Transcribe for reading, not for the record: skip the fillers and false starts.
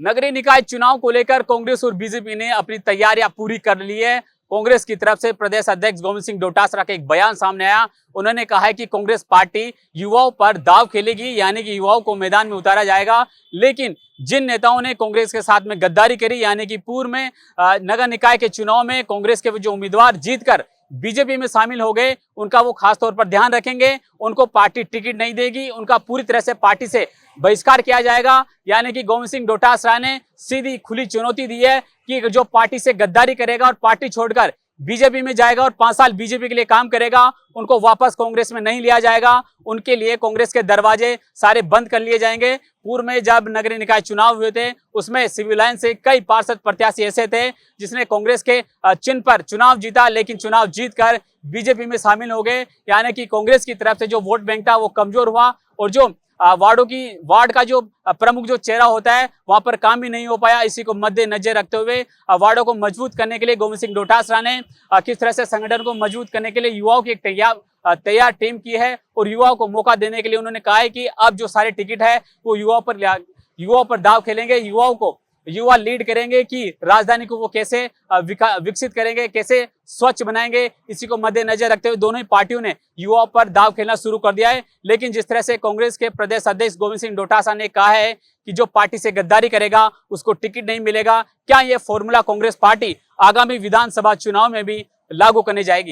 नगरीय निकाय चुनाव को लेकर कांग्रेस और बीजेपी ने अपनी तैयारियां पूरी कर ली है। कांग्रेस की तरफ से प्रदेश अध्यक्ष गोविंद सिंह डोटासरा का एक बयान सामने आया। उन्होंने कहा है कि कांग्रेस पार्टी युवाओं पर दांव खेलेगी, यानी कि युवाओं को मैदान में उतारा जाएगा। लेकिन जिन नेताओं ने कांग्रेस के साथ में गद्दारी करी, यानी कि पूर्व में नगर निकाय के चुनाव में कांग्रेस के जो उम्मीदवार जीतकर बीजेपी में शामिल हो गए, उनका वो खास तौर पर ध्यान रखेंगे। उनको पार्टी टिकट नहीं देगी, उनका पूरी तरह से पार्टी से बहिष्कार किया जाएगा। यानी कि गोविंद सिंह डोटासरा ने सीधी खुली चुनौती दी है कि जो पार्टी से गद्दारी करेगा और पार्टी छोड़कर बीजेपी में जाएगा और 5 साल बीजेपी के लिए काम करेगा, उनको वापस कांग्रेस में नहीं लिया जाएगा। उनके लिए कांग्रेस के दरवाजे सारे बंद कर लिए जाएंगे। पूर्व में जब नगरीय निकाय चुनाव हुए थे, उसमें सिविल लाइन से कई पार्षद प्रत्याशी ऐसे थे जिसने कांग्रेस के चिन्ह पर चुनाव जीता, लेकिन चुनाव जीतकर बीजेपी में शामिल हो गए। यानी कि कांग्रेस की तरफ से जो वोट बैंक था वो कमजोर हुआ और जो वार्ड का जो प्रमुख जो चेहरा होता है वहां पर काम भी नहीं हो पाया। इसी को मद्देनजर रखते हुए वार्डों को मजबूत करने के लिए गोविंद सिंह डोटासरा ने किस तरह से संगठन को मजबूत करने के लिए युवाओं की एक तैयार टीम की है और युवाओं को मौका देने के लिए उन्होंने कहा है कि अब जो सारे टिकट है वो युवाओं पर दांव खेलेंगे। युवा लीड करेंगे कि राजधानी को वो कैसे विकसित करेंगे, कैसे स्वच्छ बनाएंगे। इसी को मद्देनजर रखते हुए दोनों ही पार्टियों ने युवाओं पर दांव खेलना शुरू कर दिया है। लेकिन जिस तरह से कांग्रेस के प्रदेश अध्यक्ष गोविंद सिंह डोटासरा ने कहा है कि जो पार्टी से गद्दारी करेगा उसको टिकट नहीं मिलेगा, क्या यह फॉर्मूला कांग्रेस पार्टी आगामी विधानसभा चुनाव में भी लागू करने जाएगी?